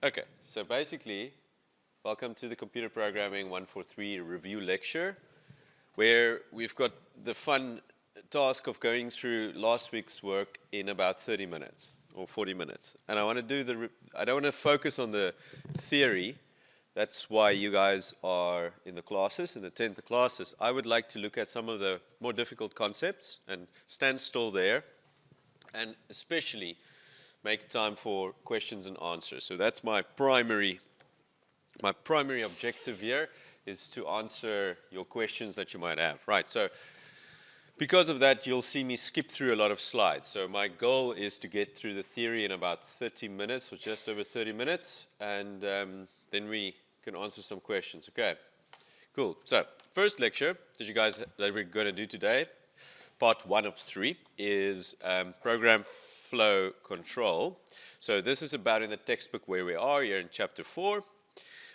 Okay, so basically, welcome to the Computer Programming 143 review lecture, where we've got the fun task of going through last week's work in about 30 minutes or 40 minutes. And I want to do I don't want to focus on the theory. That's why you guys are in the classes and attend the classes. I would like to look at some of the more difficult concepts and stand still there, and especially make time for questions and answers. So that's my primary objective here, is to answer your questions that you might have. Right, so because of that, you'll see me skip through a lot of slides. So my goal is to get through the theory in about 30 minutes, or just over 30 minutes, and then we can answer some questions. Okay, cool. So first lecture that we're going to do today, part 1 of 3, is program flow control. So this is about in the textbook where we are here in chapter 4.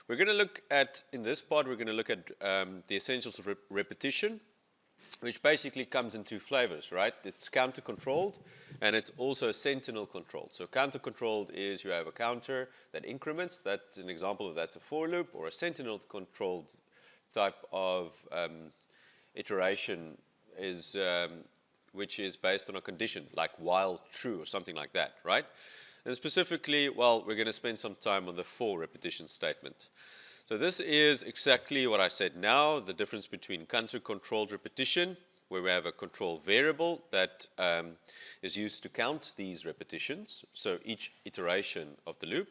We're going to look at, in this part, we're going to look at the essentials of repetition, which basically comes in two flavors, right? It's counter-controlled, and it's also sentinel-controlled. So counter-controlled is you have a counter that increments. That's an example of that's a for loop, or a sentinel-controlled type of iteration is which is based on a condition, like while true or something like that, right? And specifically, well, we're going to spend some time on the for repetition statement. So this is exactly what I said now, the difference between counter-controlled repetition, where we have a control variable that is used to count these repetitions, so each iteration of the loop.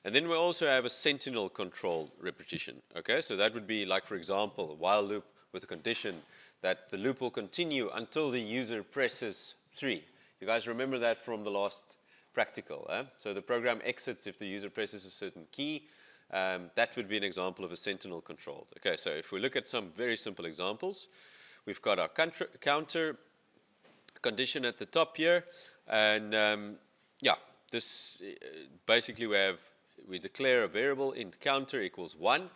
And then we also have a sentinel-controlled repetition, okay? So that would be like, for example, a while loop with a condition that the loop will continue until the user presses 3. You guys remember that from the last practical, eh? So the program exits if the user presses a certain key. That would be an example of a sentinel controlled. Okay, so if we look at some very simple examples, we've got our counter condition at the top here, and this basically we declare a variable int counter equals 1.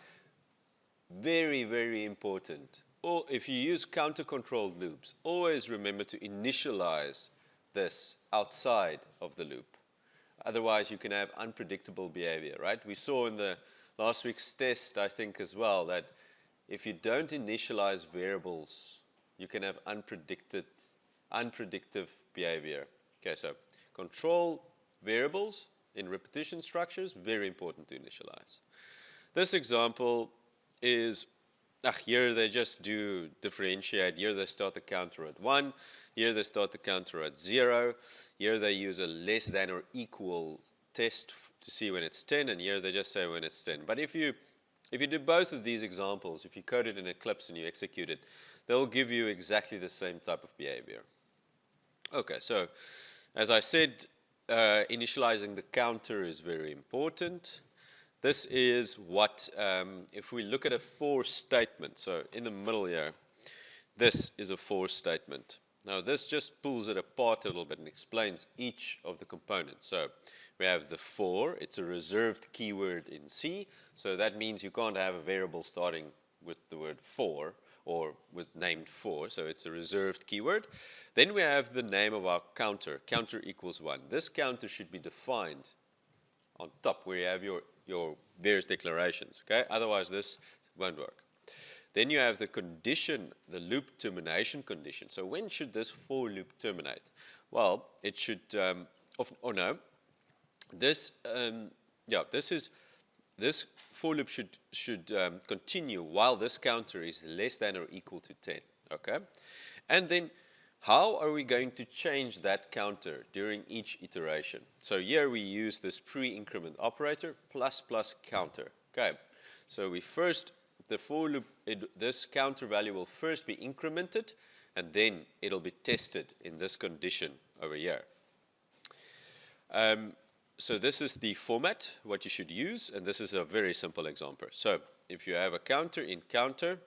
Very, very important. Or if you use counter-controlled loops, always remember to initialize this outside of the loop. Otherwise, you can have unpredictable behavior, right? We saw in the last week's test, I think, as well, that if you don't initialize variables, you can have unpredictive behavior. Okay, so control variables in repetition structures, very important to initialize. This example is, here they just do differentiate. Here they start the counter at 1. Here they start the counter at 0. Here they use a less than or equal test to see when it's 10, and here they just say when it's 10. But if you do both of these examples, if you code it in Eclipse and you execute it, they'll give you exactly the same type of behavior. Okay, so as I said, initializing the counter is very important. This is what, if we look at a for statement, so in the middle here, this is a for statement. Now this just pulls it apart a little bit and explains each of the components. So we have the for, it's a reserved keyword in C, so that means you can't have a variable starting with the word for or with named for, so it's a reserved keyword. Then we have the name of our counter equals 1. This counter should be defined on top where you have your various declarations, okay? Otherwise this won't work. Then you have the condition, the loop termination condition. So when should this for loop terminate? Well, it should, this for loop should continue while this counter is less than or equal to 10, okay? And then how are we going to change that counter during each iteration? So here we use this pre-increment operator, plus counter. Okay, so the for loop, this counter value will first be incremented, and then it'll be tested in this condition over here. So this is the format, what you should use, and this is a very simple example. So if you have a counter in counter,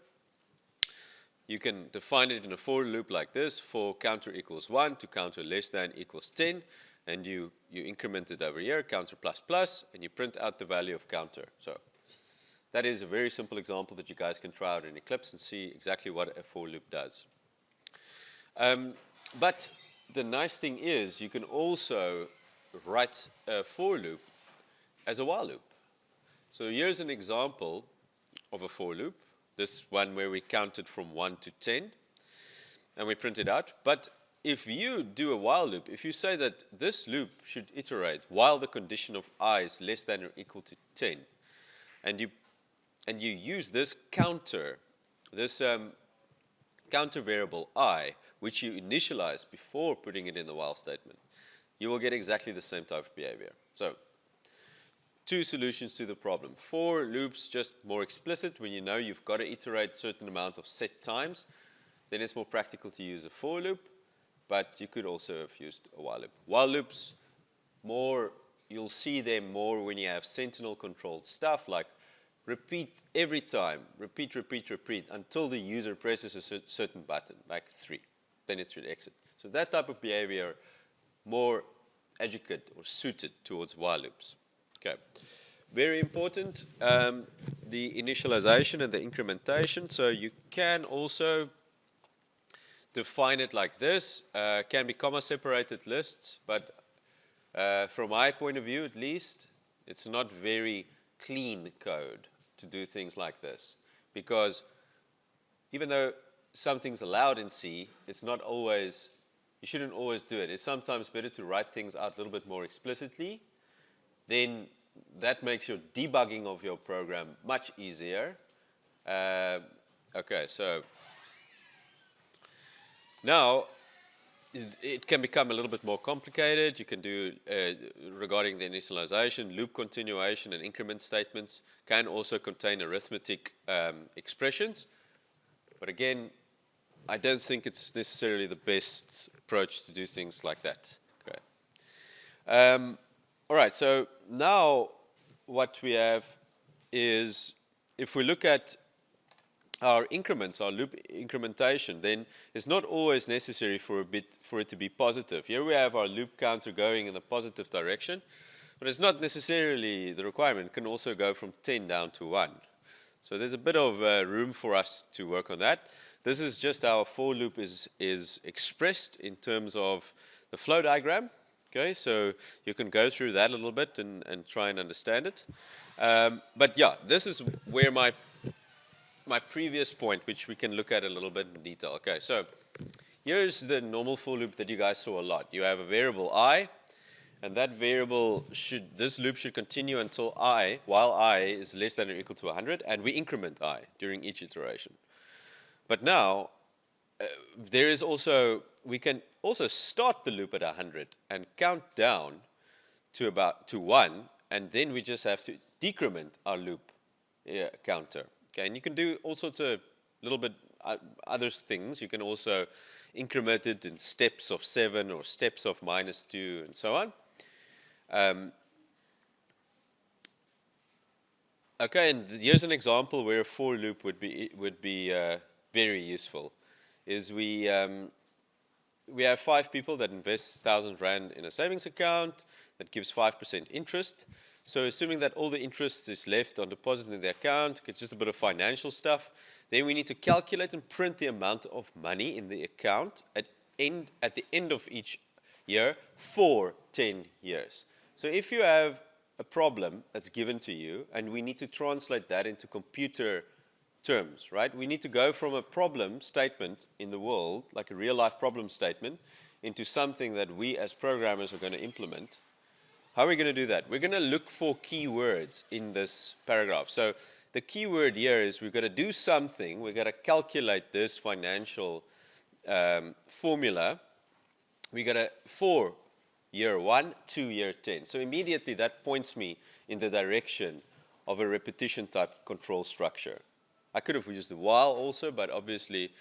you can define it in a for loop like this: for counter equals 1 to counter less than equals 10, and you increment it over here, counter plus, and you print out the value of counter. So that is a very simple example that you guys can try out in Eclipse and see exactly what a for loop does. But the nice thing is you can also write a for loop as a while loop. So here's an example of a for loop. This one where we counted from 1 to 10, and we print it out. But if you do a while loop, if you say that this loop should iterate while the condition of I is less than or equal to 10, and you use this counter, this counter variable I, which you initialize before putting it in the while statement, you will get exactly the same type of behavior. So, two solutions to the problem. For loops, just more explicit, when you know you've got to iterate a certain amount of set times, then it's more practical to use a for loop, but you could also have used a while loop. While loops, you'll see them more when you have sentinel controlled stuff like repeat every time, repeat, until the user presses a certain button, like 3. Then it should exit. So that type of behavior, more educated or suited towards while loops. Okay. Very important, the initialization and the incrementation. So you can also define it like this. Can be comma-separated lists, but from my point of view at least, it's not very clean code to do things like this, because even though something's allowed in C, it's not always, you shouldn't always do it. It's sometimes better to write things out a little bit more explicitly. Then that makes your debugging of your program much easier. Okay, so now it can become a little bit more complicated. You can do, regarding the initialization, loop continuation and increment statements can also contain arithmetic expressions. But again, I don't think it's necessarily the best approach to do things like that. Okay. All right, so now what we have is, if we look at our increments, our loop incrementation, then it's not always necessary for it to be positive. Here we have our loop counter going in the positive direction, but it's not necessarily the requirement. It can also go from 10 down to 1. So there's a bit of room for us to work on that. This is just how a for loop is expressed in terms of the flow diagram. Okay, so you can go through that a little bit and try and understand it. But yeah, this is where my previous point, which we can look at a little bit in detail. Okay, so here's the normal for loop that you guys saw a lot. You have a variable I, and that variable this loop should continue until while I is less than or equal to 100, and we increment I during each iteration. But now, we can also start the loop at 100 and count down to 1, and then we just have to decrement our loop counter. Okay, and you can do all sorts of little bit other things. You can also increment it in steps of 7 or steps of -2 and so on. Okay, and here's an example where a for loop would be very useful. Is we have 5 people that invest 1,000 Rand in a savings account that gives 5% interest. So assuming that all the interest is left on deposit in the account, it's just a bit of financial stuff, then we need to calculate and print the amount of money in the account at the end of each year for 10 years. So if you have a problem that's given to you, and we need to translate that into computer terms, right? We need to go from a problem statement in the world, like a real-life problem statement, into something that we as programmers are going to implement. How are we going to do that? We're going to look for keywords in this paragraph. So the keyword here is we've got to do something. We've got to calculate this financial formula. We got to for year 1 to year 10. So immediately that points me in the direction of a repetition type control structure. I could have used the while also, but obviously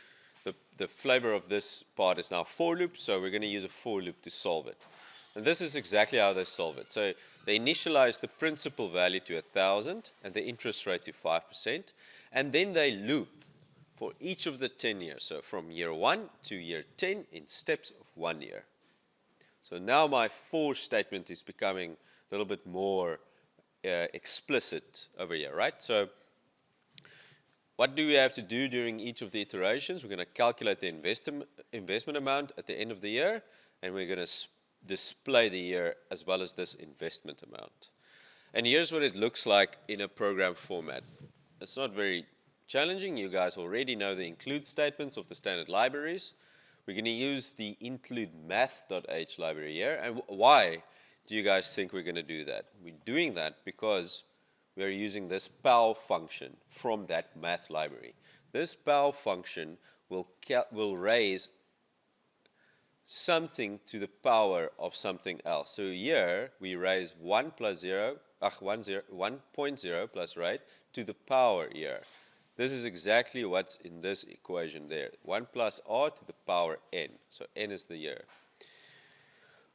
the flavor of this part is now for loop, so we're going to use a for loop to solve it. And this is exactly how they solve it. So they initialize the principal value to 1,000 and the interest rate to 5%, and then they loop for each of the 10 years. So from year 1 to year 10 in steps of 1 year. So now my for statement is becoming a little bit more explicit over here, right? So what do we have to do during each of the iterations? We're going to calculate the investment amount at the end of the year, and we're going to display the year as well as this investment amount. And here's what it looks like in a program format. It's not very challenging. You guys already know the include statements of the standard libraries. We're going to use the include math.h library here. And why do you guys think we're going to do that? We're doing that because we're using this pow function from that math library. This pow function will raise something to the power of something else. So here we raise 1.0 plus rate to the power here. This is exactly what's in this equation there. 1 plus r to the power n. So n is the year.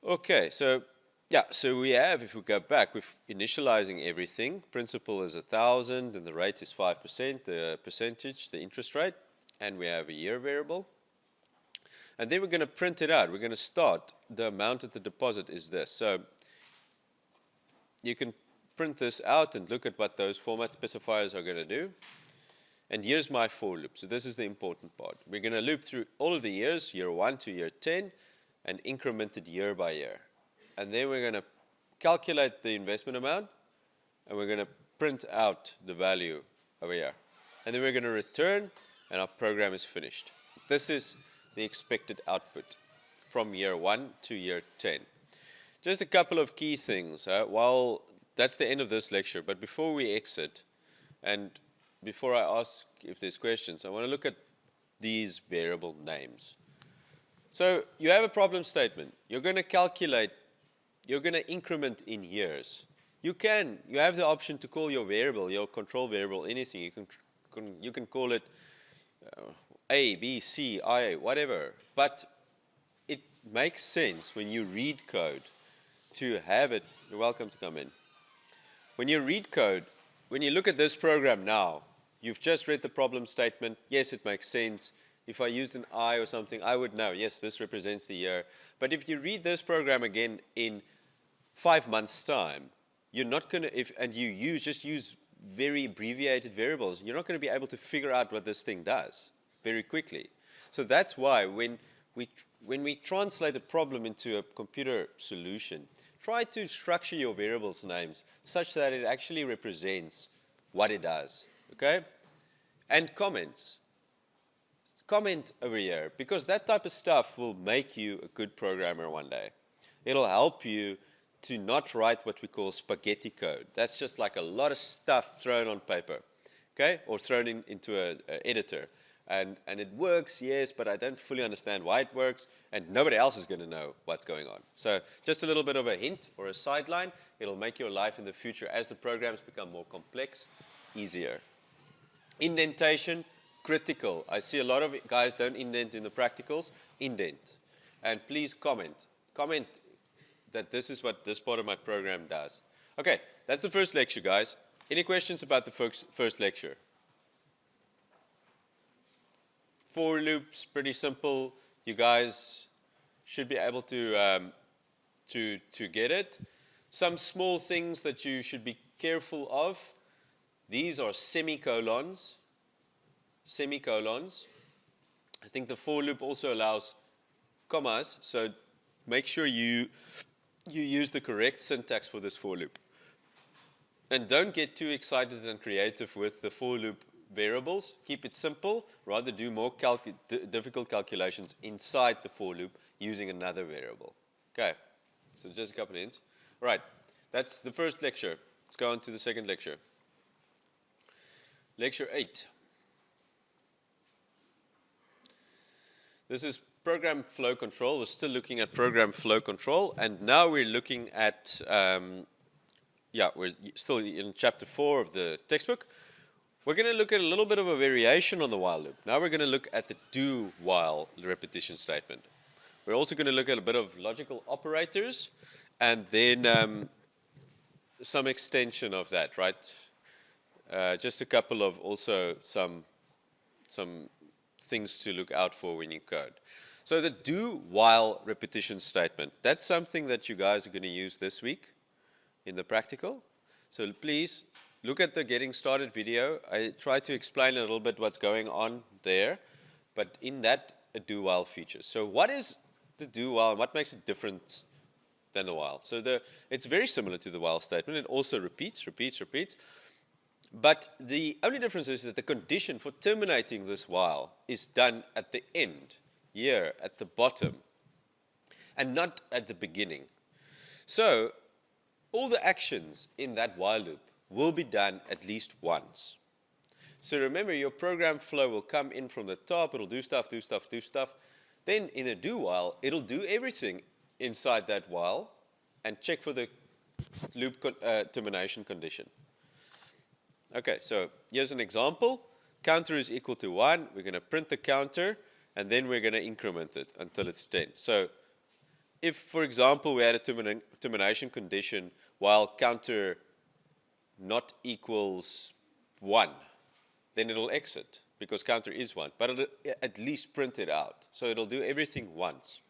Okay, so yeah, so we have, if we go back, we're initializing everything. Principal is 1,000 and the rate is 5%, the percentage, the interest rate, and we have a year variable. And then we're going to print it out. We're going to start, the amount at the deposit is this. So you can print this out and look at what those format specifiers are going to do. And here's my for loop. So this is the important part. We're going to loop through all of the years, year 1 to year 10, and increment it year by year. And then we're going to calculate the investment amount, and we're going to print out the value over here. And then we're going to return, and our program is finished. This is the expected output from year 1 to year 10. Just a couple of key things. While that's the end of this lecture, but before we exit, and before I ask if there's questions, I want to look at these variable names. So you have a problem statement. You're going to calculate, you're going to increment in years. You have the option to call your variable, your control variable, anything. You can call it A, B, C, I, whatever. But it makes sense when you read code to have it. You're welcome to come in. When you read code, when you look at this program now, you've just read the problem statement. Yes, it makes sense. If I used an I or something, I would know, yes, this represents the year. But if you read this program again in 5 months' time, you're not going to, and you just use very abbreviated variables, you're not going to be able to figure out what this thing does very quickly. So that's why when we translate a problem into a computer solution, try to structure your variables names such that it actually represents what it does, okay? And comments. Comment over here, because that type of stuff will make you a good programmer one day. It'll help you to not write what we call spaghetti code. That's just like a lot of stuff thrown on paper, okay? Or thrown into an editor. And it works, yes, but I don't fully understand why it works, and nobody else is going to know what's going on. So just a little bit of a hint or a sideline. It'll make your life in the future, as the programs become more complex, easier. Indentation, critical. I see a lot of guys don't indent in the practicals. Indent. And please comment. Comment that this is what this part of my program does. Okay, that's the first lecture, guys. Any questions about the first lecture? For loops, pretty simple. You guys should be able to get it. Some small things that you should be careful of. These are semicolons. Semicolons. I think the for loop also allows commas, so make sure you use the correct syntax for this for loop. And don't get too excited and creative with the for loop variables. Keep it simple. Rather do more difficult calculations inside the for loop using another variable. Okay, so just a couple of hints. All right, that's the first lecture. Let's go on to the second lecture. Lecture 8. This is program flow control. We're still looking at program flow control, and now we're looking at, we're still in chapter 4 of the textbook. We're going to look at a little bit of a variation on the while loop. Now we're going to look at the do while repetition statement. We're also going to look at a bit of logical operators, and then some extension of that, right? Just a couple of also some things to look out for when you code. So the do while repetition statement, that's something that you guys are going to use this week in the practical. So please look at the getting started video. I try to explain a little bit what's going on there, but in that a do while feature. So what is the do while and what makes it different than the while. So it's very similar to the while statement. It also repeats. But the only difference is that the condition for terminating this while is done at the end, here at the bottom, and not at the beginning. So all the actions in that while loop will be done at least once. So remember, your program flow will come in from the top. It'll do stuff. Then in the do while, it'll do everything inside that while and check for the loop termination condition. Okay, so here's an example. Counter is equal to 1. We're going to print the counter, and then we're going to increment it until it's 10. So if, for example, we had a termination condition while counter not equals 1, then it'll exit because counter is 1. But it'll at least print it out. So it'll do everything once.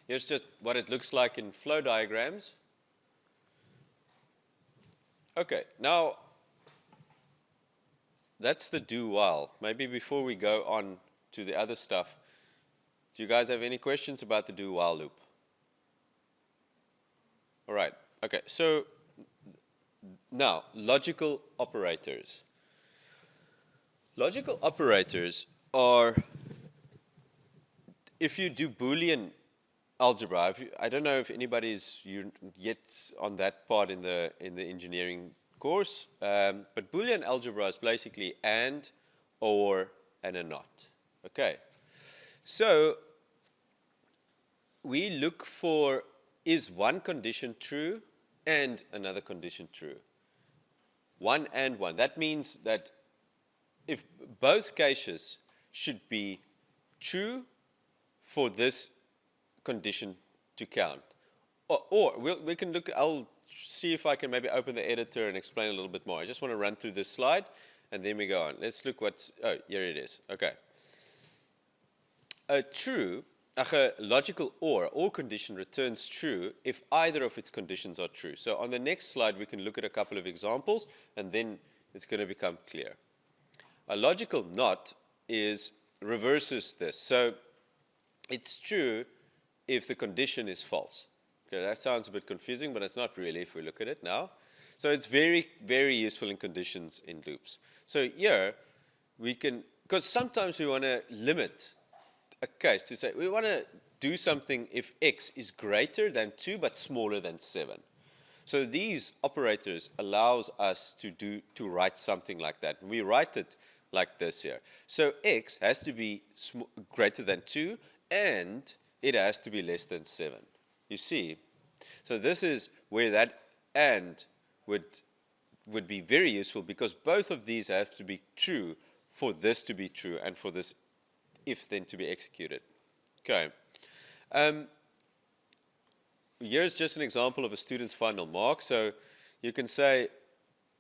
Here's just what it looks like in flow diagrams. Okay, now that's the do while. Maybe before we go on to the other stuff, do you guys have any questions about the do while loop? All right, okay, so now logical operators. Logical operators are, if you do Boolean algebra, I don't know if anybody's yet on that part in the engineering course, but Boolean algebra is basically and, or, and a not. Okay, so we look for, is one condition true and another condition true? One and one. That means that if both cases should be true for this condition to count. Or we can look, I'll see if I can maybe open the editor and explain a little bit more. I just want to run through this slide and then we go on. Let's look oh, here it is. Okay. A logical or condition returns true if either of its conditions are true. So on the next slide we can look at a couple of examples and then it's going to become clear. A logical not reverses this. So it's true if the condition is false. Okay, that sounds a bit confusing, but it's not really if we look at it now. So it's very, very useful in conditions in loops. So here we can, because sometimes we want to limit a case to say we want to do something if x is greater than 2 but smaller than 7. So these operators allows us to write something like that. And we write it like this here. So x has to be greater than 2 and it has to be less than 7. You see? So this is where that and would be very useful because both of these have to be true for this to be true and for this if then to be executed. Okay. Here's just an example of a student's final mark. So you can say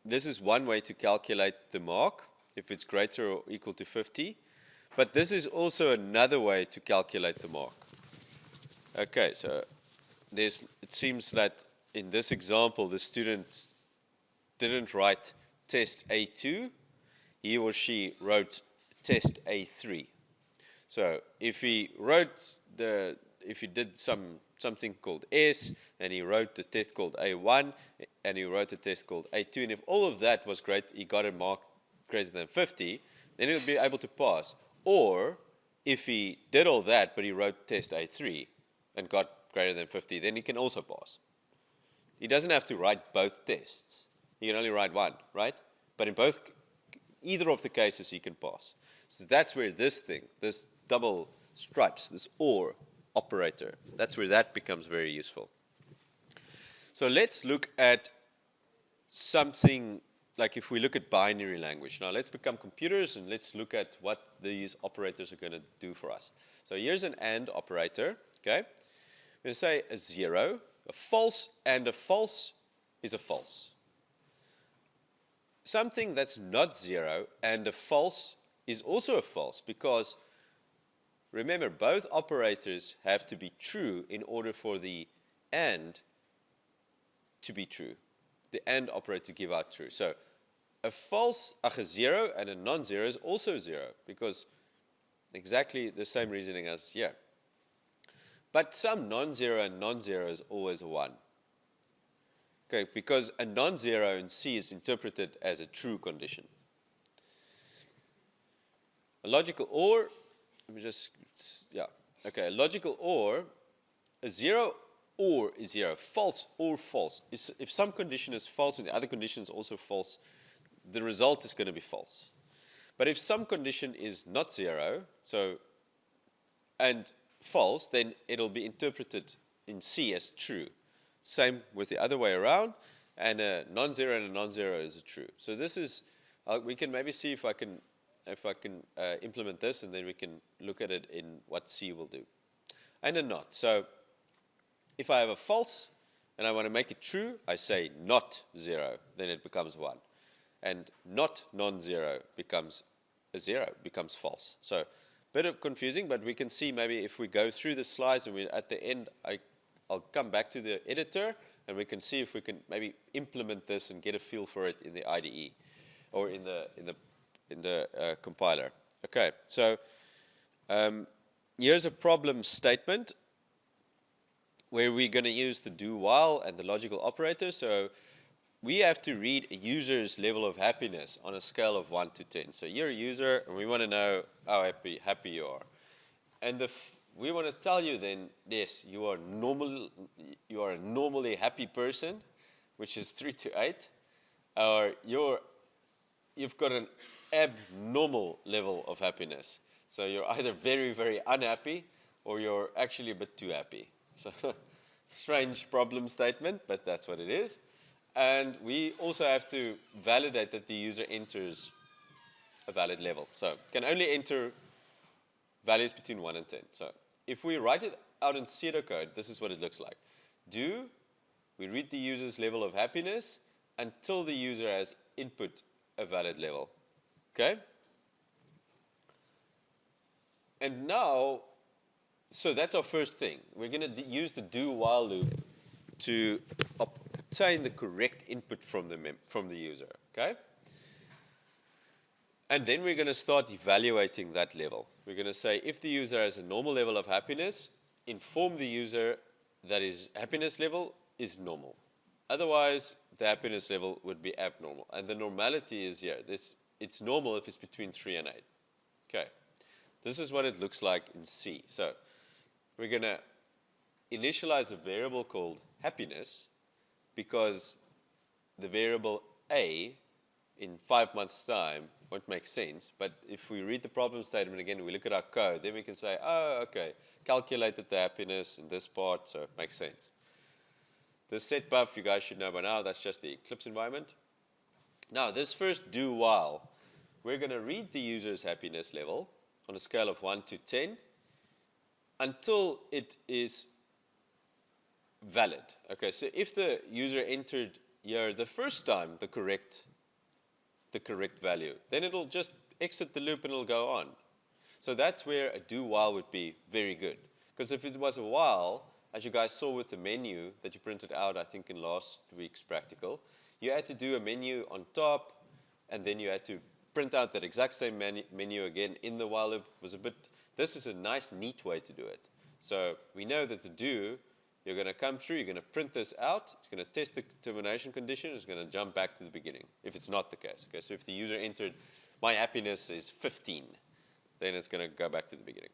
this is one way to calculate the mark if it's greater or equal to 50. But this is also another way to calculate the mark. Okay, so it seems that in this example, the student didn't write test A2. He or she wrote test A3. So if he did something called S, and he wrote a test called A1, and he wrote a test called A2, and if all of that was great, he got a mark greater than 50, then he would be able to pass. Or if he did all that, but he wrote test A3 and got greater than 50, then he can also pass. He doesn't have to write both tests. He can only write one, right? But in either of the cases, he can pass. So that's where this double stripes, this OR operator, that's where that becomes very useful. So let's look at something like if we look at binary language. Now let's become computers and let's look at what these operators are going to do for us. So here's an AND operator, okay? I'm going to say a 0, a false and a false is a false. Something that's not 0 and a false is also a false because remember, both operators have to be true in order for the AND to be true. The AND operator to give out true. So a 0 and a non-zero is also 0 because exactly the same reasoning as here. But some non-zero and non-zero is always a 1. Okay, because a non-zero in C is interpreted as a true condition. A logical OR, let me just, yeah, okay, a logical OR, a 0 or is 0, false or false. If some condition is false and the other condition is also false, the result is going to be false. But if some condition is not 0, and false, then it'll be interpreted in C as true. Same with the other way around, and a non-zero and a non-zero is a true. So this is, we can maybe see if I can implement this, and then we can look at it in what C will do. And a not. So if I have a false and I want to make it true, I say not 0, then it becomes 1. And not non-zero becomes a 0, becomes false. So a bit of confusing, but we can see maybe if we go through the slides and at the end I'll come back to the editor and we can see if we can maybe implement this and get a feel for it in the IDE or in the compiler. Okay, so here's a problem statement where we're going to use the do while and the logical operator. So we have to read a user's level of happiness on a scale of 1 to 10. So you're a user and we want to know how happy you are. And we want to tell you then, yes, you are a normally happy person, which is 3 to 8, or you've got an abnormal level of happiness. So you're either very, very unhappy or you're actually a bit too happy. So strange problem statement, but that's what it is. And we also have to validate that the user enters a valid level. So can only enter values between 1 and 10. So if we write it out in pseudocode, this is what it looks like. We read the user's level of happiness until the user has input a valid level. Okay? And now, so that's our first thing. We're going to use the do while loop to obtain the correct input from the user. Okay? And then we're going to start evaluating that level. We're going to say if the user has a normal level of happiness, inform the user that his happiness level is normal. Otherwise, the happiness level would be abnormal. And the normality is here. It's normal if it's between 3 and 8. Okay. This is what it looks like in C. So we're going to initialize a variable called happiness because the variable A in 5 months' time won't make sense. But if we read the problem statement again, we look at our code, then we can say, oh, okay, calculated the happiness in this part, so it makes sense. The set buff, you guys should know by now, that's just the Eclipse environment. Now, this first do while, we're going to read the user's happiness level on a scale of 1 to 10 until it is valid. Okay, so if the user entered here the first time the correct value, then it'll just exit the loop and it'll go on. So that's where a do while would be very good. Because if it was a while, as you guys saw with the menu that you printed out, I think in last week's practical, you had to do a menu on top, and then you had to print out that exact same menu again in the while loop. This is a nice, neat way to do it. So we know that the do, you're going to come through, you're going to print this out, it's going to test the termination condition, it's going to jump back to the beginning, if it's not the case. Okay, so if the user entered, my happiness is 15, then it's going to go back to the beginning.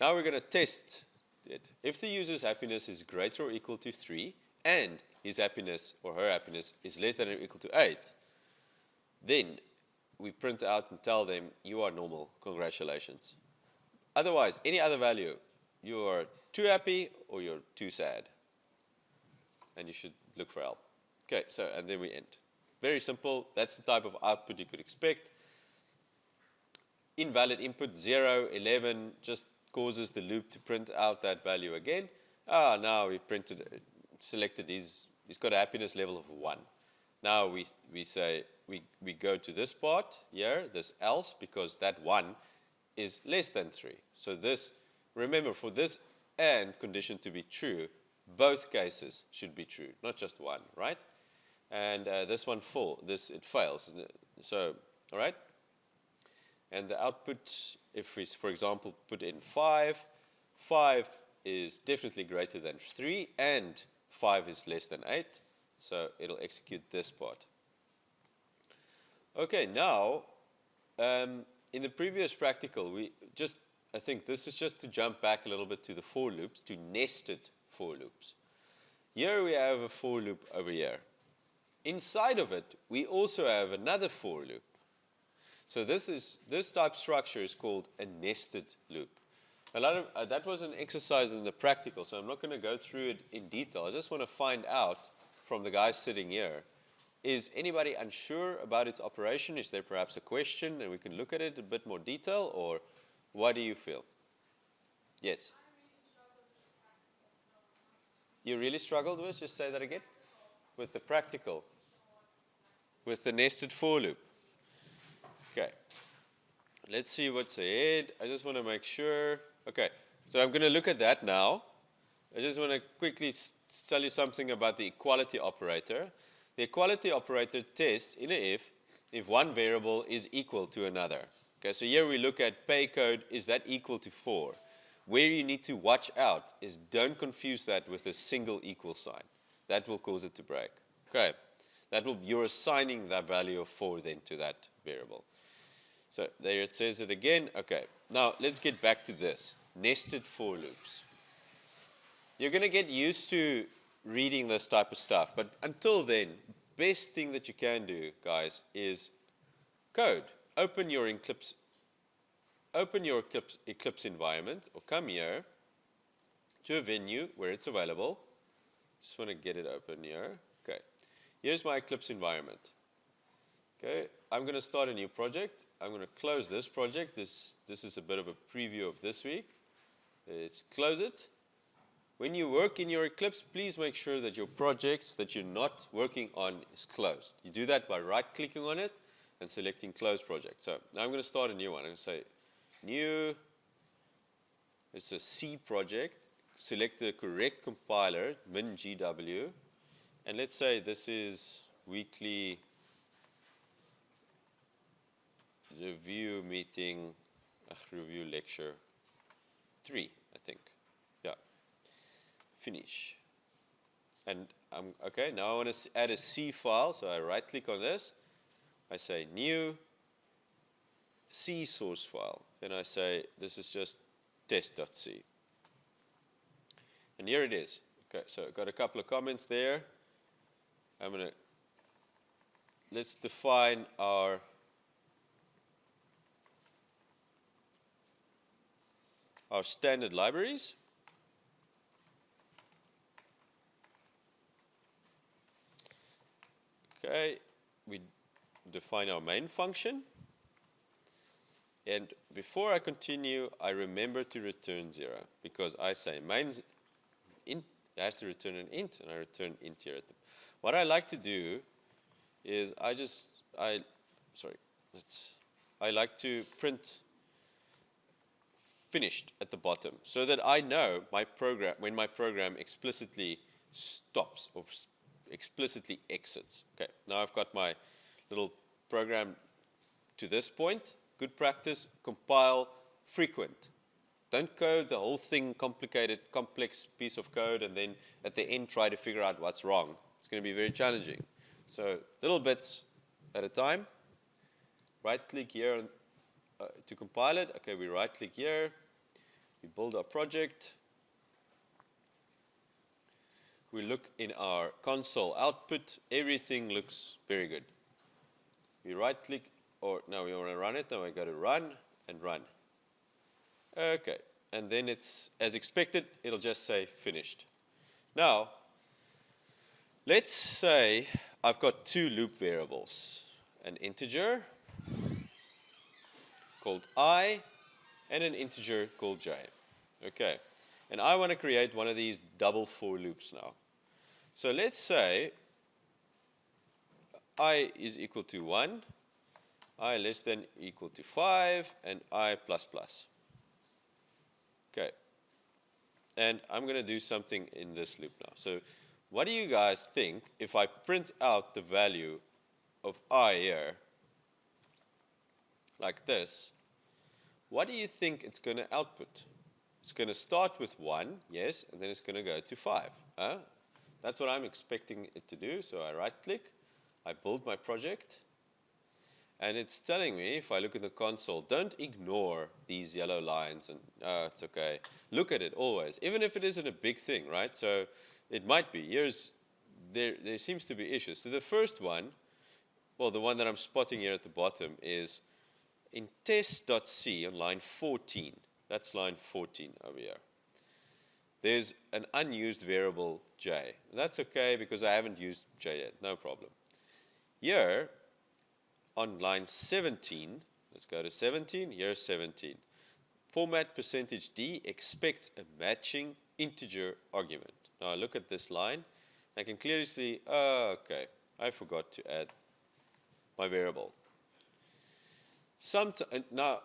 Now we're going to test it. If the user's happiness is greater or equal to 3, and his happiness or her happiness is less than or equal to 8, then we print out and tell them, you are normal, congratulations. Otherwise, any other value, you are too happy or you're too sad. And you should look for help. Okay, so, and then we end. Very simple. That's the type of output you could expect. Invalid input 0, 11, just causes the loop to print out that value again. Now we selected he's got a happiness level of 1. Now we say, we go to this part here, this else, because that 1 is less than 3. So this, remember, for this and condition to be true, both cases should be true, not just one, right? And this one it fails. So, all right? And the output, if we, for example, put in 5, 5 is definitely greater than 3 and 5 is less than 8. So it'll execute this part. Okay, now, in the previous practical, I think this is just to jump back a little bit to the for loops, to nested for loops. Here we have a for loop over here. Inside of it, we also have another for loop. So this type structure is called a nested loop. That was an exercise in the practical, so I'm not going to go through it in detail. I just want to find out from the guys sitting here, is anybody unsure about its operation? Is there perhaps a question and we can look at it in a bit more detail, or what do you feel? Yes? You really struggled with, just say that again? With the practical? With the nested for loop? Okay. Let's see what's ahead. I just want to make sure. Okay, so I'm going to look at that now. I just want to quickly tell you something about the equality operator. The equality operator tests in a if one variable is equal to another. Okay, so here we look at pay code, is that equal to 4? Where you need to watch out is don't confuse that with a single equal sign. That will cause it to break. Okay, you're assigning that value of 4 then to that variable. So there it says it again. Okay, now let's get back to this. Nested for loops. You're going to get used to reading this type of stuff, but until then, best thing that you can do, guys, is code. Open your Eclipse environment, or come here to a venue where it's available. Just want to get it open here. Okay, here's my Eclipse environment. Okay, I'm going to start a new project. I'm going to close this project. This is a bit of a preview of this week. Let's close it. When you work in your Eclipse, please make sure that your projects that you're not working on is closed. You do that by right-clicking on it and selecting Close Project. So now I'm going to start a new one. I'm going to say New. It's a C project. Select the correct compiler, min-GW. And let's say this is weekly review meeting, review lecture 3, I think. Yeah. Finish. And okay, now I want to add a C file, so I right click on this. I say new C source file. Then I say this is just test.c. And here it is. Okay, so I've got a couple of comments there. Let's define our standard libraries. Okay, we define our main function. And before I continue, I remember to return 0, because I say main int has to return an int, and I return int here. What I like to do is I like to print finished at the bottom, so that I know my program, when my program explicitly stops or explicitly exits. Okay, now I've got my little program to this point. Good practice, compile frequent. Don't code the whole thing complicated, complex piece of code, and then at the end try to figure out what's wrong. It's going to be very challenging. So little bits at a time. Right click here to compile it. Okay, we right click here. We build our project. We look in our console output. Everything looks very good. We right click, or now we want to run it. Now I go to run and run. Okay, and then it's, as expected, it'll just say finished. Now, let's say I've got 2 loop variables, an integer called I and an integer called j. Okay, and I want to create one of these double for loops now. So let's say I is equal to 1, I less than equal to 5, and I plus plus. Okay, and I'm going to do something in this loop now. So what do you guys think if I print out the value of I here, like this? What do you think it's going to output? It's going to start with 1, yes, and then it's going to go to 5. That's what I'm expecting it to do. So I right-click, I build my project, and it's telling me, if I look at the console, don't ignore these yellow lines, and it's okay. Look at it always, even if it isn't a big thing, right? So it might be. There seems to be issues. So the first one, well, the one that I'm spotting here at the bottom is in test.c on line 14. That's line 14 over here. There's an unused variable j. That's okay because I haven't used j yet, no problem. Here, on line 17, let's go to 17, here's 17. Format %d expects a matching integer argument. Now I look at this line, I can clearly see, okay, I forgot to add my variable. Now,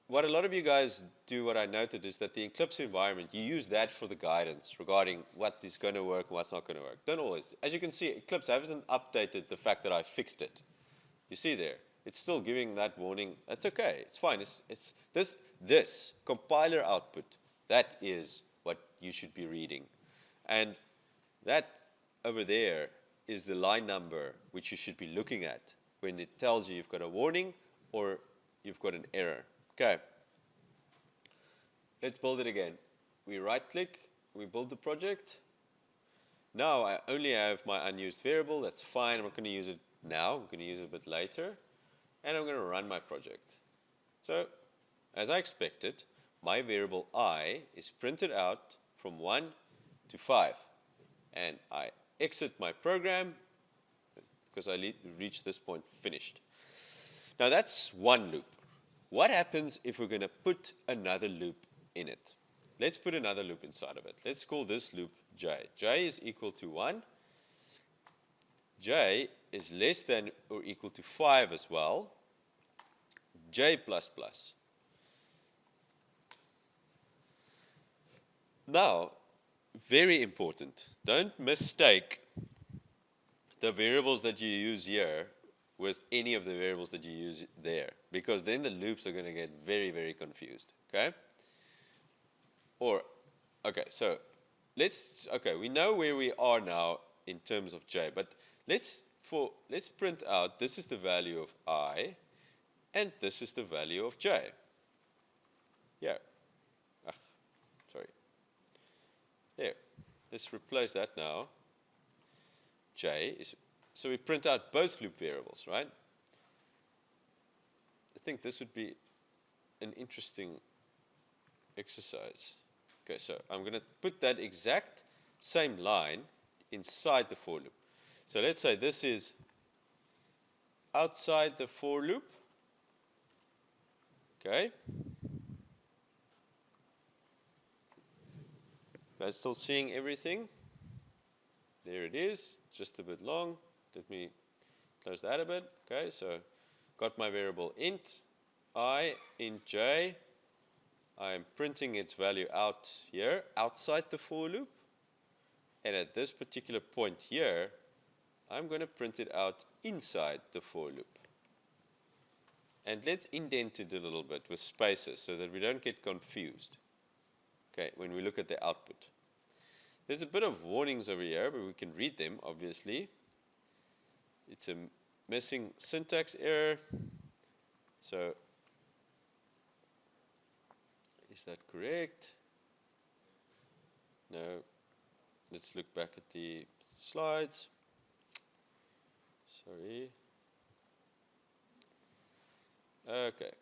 what a lot of you guys do, what I noted, is that the Eclipse environment, you use that for the guidance regarding what is going to work and what's not going to work. Don't always. As you can see, Eclipse hasn't updated the fact that I fixed it. You see there, it's still giving that warning. That's okay, it's fine. It's this compiler output, that is what you should be reading. And that over there is the line number which you should be looking at when it tells you you've got a warning or you've got an error. Okay, let's build it again. We right-click, we build the project. Now I only have my unused variable. That's fine. I'm not going to use it now. I'm going to use it a bit later. And I'm going to run my project. So, as I expected, my variable I is printed out from 1 to 5. And I exit my program because I reached this point finished. Now that's one loop. What happens if we're going to put another loop in it? Let's put another loop inside of it. Let's call this loop j. J is equal to 1. J is less than or equal to 5 as well. J++. Now, very important, don't mistake the variables that you use here with any of the variables that you use there, because then the loops are going to get very, very confused, okay? Okay, so we know where we are now in terms of j, but let's print out, this is the value of I, and this is the value of j. Here. Sorry. There. Let's replace that now. J is, so we print out both loop variables, right? I think this would be an interesting exercise. Okay, so I'm going to put that exact same line inside the for loop. So let's say this is outside the for loop. Okay. Guys still seeing everything? There it is, just a bit long. Let me close that a bit. Okay, so got my variable int I int j. I'm printing its value out here, outside the for loop. And at this particular point here, I'm going to print it out inside the for loop. And let's indent it a little bit with spaces so that we don't get confused. Okay, when we look at the output. There's a bit of warnings over here, but we can read them, obviously. It's a missing syntax error. So, is that correct? No. Let's look back at the slides. Sorry. Okay.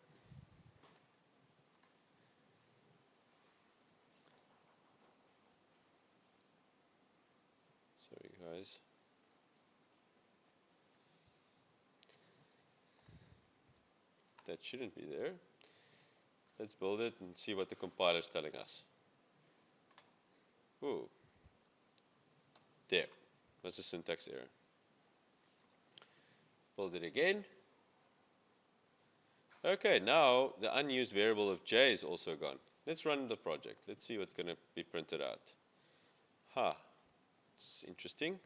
Sorry, guys. That shouldn't be there. Let's build it and see what the compiler is telling us. Ooh. There. That's a syntax error. Build it again. Okay, now the unused variable of j is also gone. Let's run the project. Let's see what's going to be printed out. It's interesting.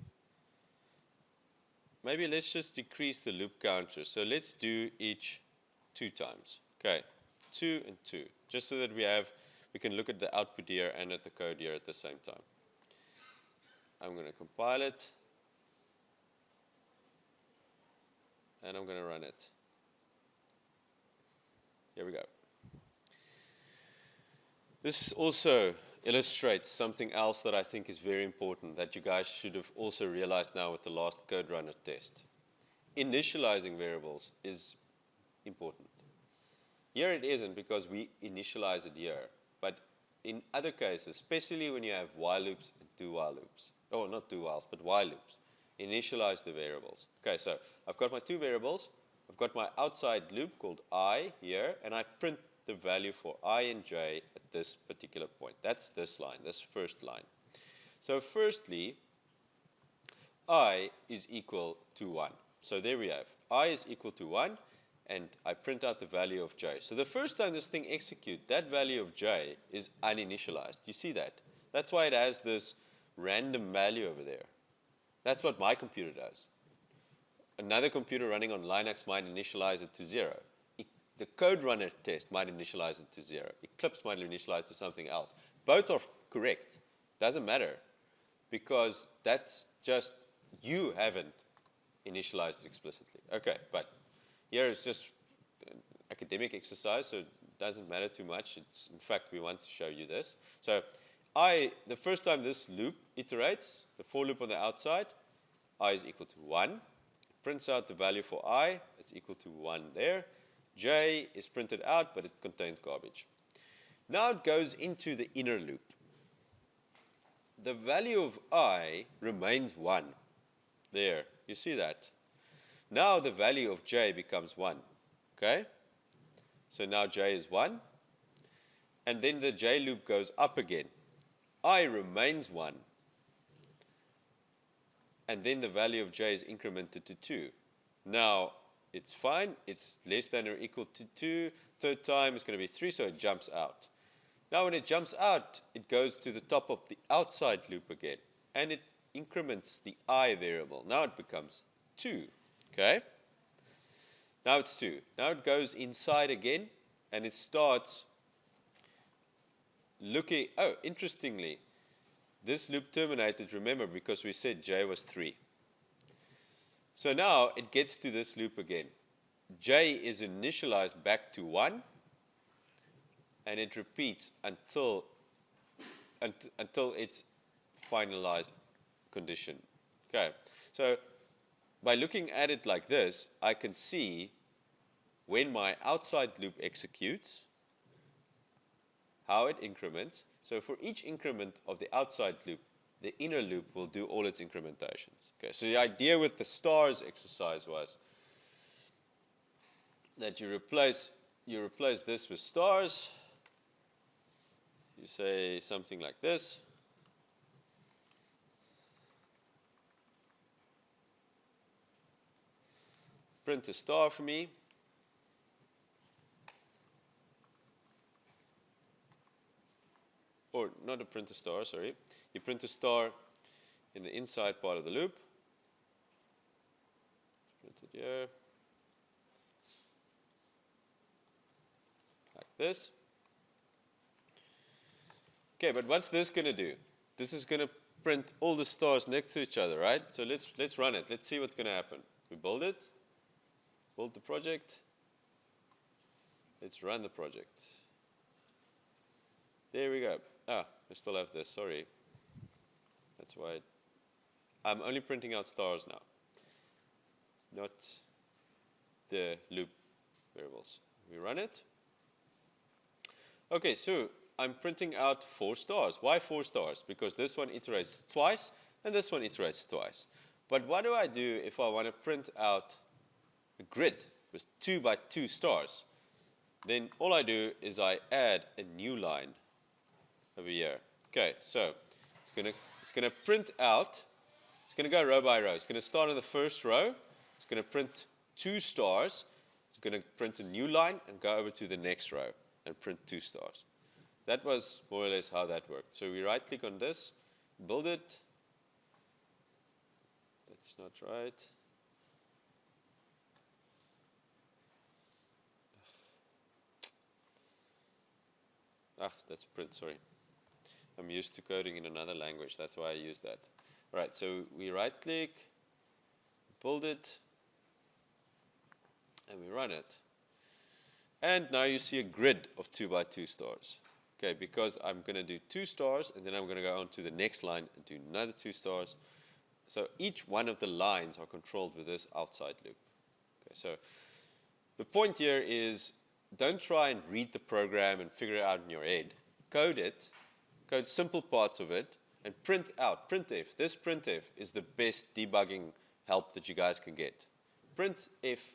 Maybe let's just decrease the loop counter. So let's do each 2 times. Okay, 2 and 2. Just so that we we can look at the output here and at the code here at the same time. I'm going to compile it, and I'm going to run it. Here we go. This also illustrates something else that I think is very important that you guys should have also realized now with the last code runner test. Initializing variables is important. Here it isn't because we initialize it here, but in other cases, especially when you have while loops and do while loops, or not do whiles, but while loops, initialize the variables. Okay, so I've got my two variables. I've got my outside loop called I here, and I print the value for I and j at this particular point. That's this line, this first line. So firstly, I is equal to 1. So there we have. I is equal to 1, and I print out the value of j. So the first time this thing executes, that value of j is uninitialized. You see that? That's why it has this random value over there. That's what my computer does. Another computer running on Linux might initialize it to 0. The code runner test might initialize it to 0. Eclipse might initialize to something else. Both are correct. Doesn't matter. Because that's just, you haven't initialized it explicitly. Okay, but here is just an academic exercise, so it doesn't matter too much. It's, in fact, we want to show you this. So the first time this loop iterates, the for loop on the outside, I is equal to 1. Prints out the value for I, it's equal to 1 there. J is printed out, but it contains garbage. Now it goes into the inner loop. The value of I remains 1. There, you see that? Now the value of j becomes 1. Okay? So now j is 1. And then the j loop goes up again. I remains 1. And then the value of j is incremented to 2. Now, it's fine. It's less than or equal to 2. Third time is going to be 3, so it jumps out. Now, when it jumps out, it goes to the top of the outside loop again. And it increments the I variable. Now it becomes 2. Okay? Now it's 2. Now it goes inside again, and it starts looking. Oh, interestingly, this loop terminated, remember, because we said j was 3. So now it gets to this loop again. J is initialized back to 1, and it repeats until its finalized condition. Okay, so by looking at it like this, I can see when my outside loop executes, how it increments. So for each increment of the outside loop, the inner loop will do all its incrementations. Okay, so the idea with the stars exercise was that you replace this with stars. You say something like this. Print a star for me. Or not a print a star, sorry. You print a star in the inside part of the loop. Print it here. Like this. Okay, but what's this going to do? This is going to print all the stars next to each other, right? So let's run it. Let's see what's going to happen. We build it. Build the project. Let's run the project. There we go. Ah, we still have this, sorry. That's why I'm only printing out stars now, not the loop variables. We run it. Okay, so I'm printing out 4 stars. Why 4 stars? Because this one iterates twice and this one iterates twice. But what do I do if I want to print out a grid with 2 by 2 stars? Then all I do is I add a new line over here. Okay, so it's gonna print out. It's gonna go row by row. It's gonna start on the first row. It's gonna print 2 stars. It's gonna print a new line and go over to the next row and print 2 stars. That was more or less how that worked. So we right click on this, build it. That's not right. that's print, sorry. I'm used to coding in another language, that's why I use that. All right, so we right click, build it, and we run it. And now you see a grid of 2 by 2 stars. Okay, because I'm going to do 2 stars, and then I'm going to go on to the next line and do another 2 stars. So each one of the lines are controlled with this outside loop. Okay, so the point here is don't try and read the program and figure it out in your head. Code it, code simple parts of it, and print out. Printf. This printf is the best debugging help that you guys can get. Printf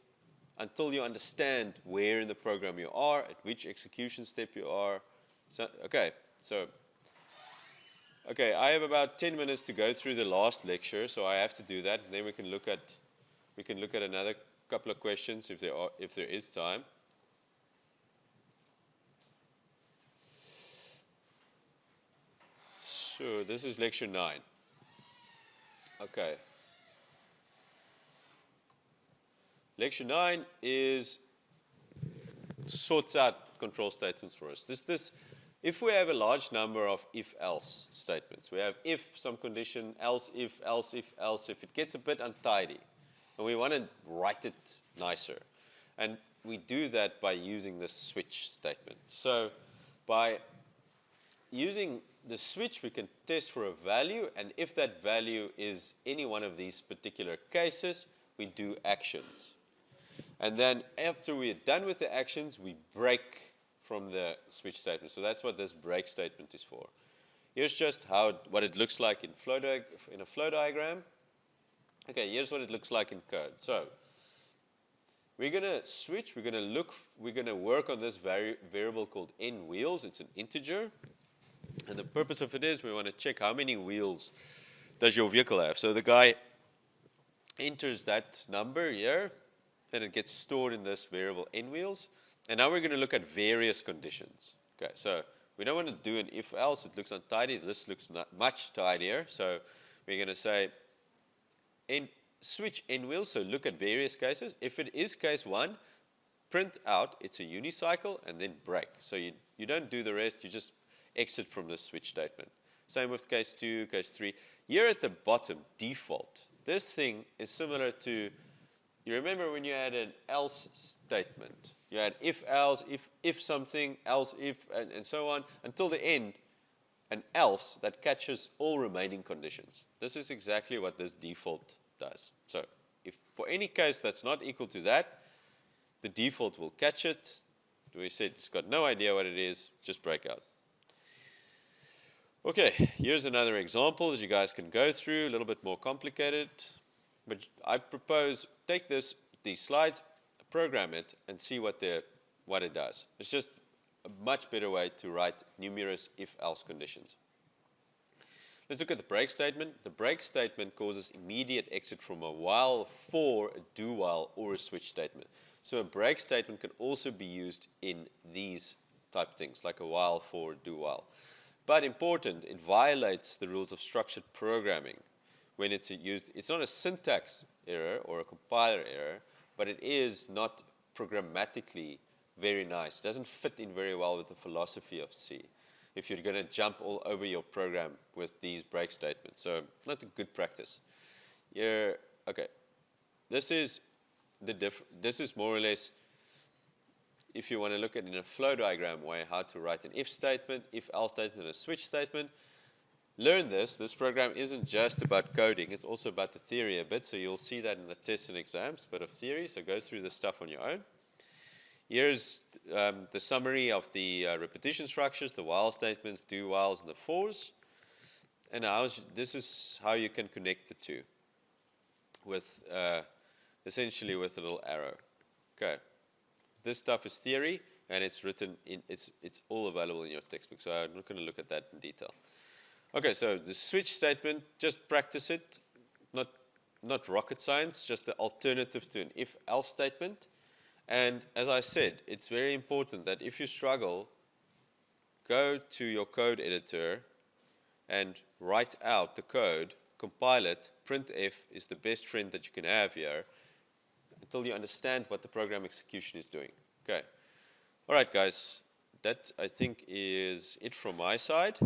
until you understand where in the program you are, at which execution step you are. So, okay, I have about 10 minutes to go through the last lecture, so I have to do that. And then we can look at another couple of questions if there is time. So this is lecture 9. Okay. Lecture 9 sorts out control statements for us. If we have a large number of if-else statements, we have if some condition, else if, else if, else if, it gets a bit untidy. And we want to write it nicer. And we do that by using the switch statement. So by using the switch, we can test for a value, and if that value is any one of these particular cases, we do actions. And then after we're done with the actions, we break from the switch statement. So that's what this break statement is for. Here's just what it looks like in a flow diagram. Okay, here's what it looks like in code. So we're going to switch. We're going to work on this variable called n wheels. It's an integer. And the purpose of it is we want to check how many wheels does your vehicle have. So the guy enters that number here, and it gets stored in this variable n wheels. And now we're going to look at various conditions. Okay, so we don't want to do an if-else. It looks untidy. This looks much tidier. So we're going to say switch n wheels. So look at various cases. If it is case 1, print out it's a unicycle and then break. So you don't do the rest. You just exit from the switch statement. Same with case 2, case 3. Here at the bottom, default. This thing is similar to, you remember when you had an else statement. You had if else, if something, else if, and so on, until the end, an else that catches all remaining conditions. This is exactly what this default does. So if for any case that's not equal to that, the default will catch it. We said it's got no idea what it is, just break out. Okay, here's another example that you guys can go through, a little bit more complicated. But I propose take these slides, program it, and see what it does. It's just a much better way to write numerous if-else conditions. Let's look at the break statement. The break statement causes immediate exit from a while, for, a do-while, or a switch statement. So a break statement can also be used in these type things, like a while, for, do-while. But important, it violates the rules of structured programming when it's used. It's not a syntax error or a compiler error, but it is not programmatically very nice. It doesn't fit in very well with the philosophy of C if you're going to jump all over your program with these break statements. So not a good practice. Here, okay. This is more or less, if you want to look at it in a flow diagram way, how to write an if statement, if-else statement, and a switch statement. Learn this. This program isn't just about coding. It's also about the theory a bit. So you'll see that in the tests and exams, but of theory. So go through this stuff on your own. Here's the summary of the repetition structures, the while statements, do whiles, and the fors. And this is how you can connect the two with essentially with a little arrow. Okay. This stuff is theory, and it's written in. It's all available in your textbook. So I'm not going to look at that in detail. Okay, so the switch statement, just practice it. Not rocket science, just the alternative to an if-else statement. And as I said, it's very important that if you struggle, go to your code editor and write out the code, compile it. Printf is the best friend that you can have here until you understand what the program execution is doing. Okay. All right, guys. that I think is it from my side.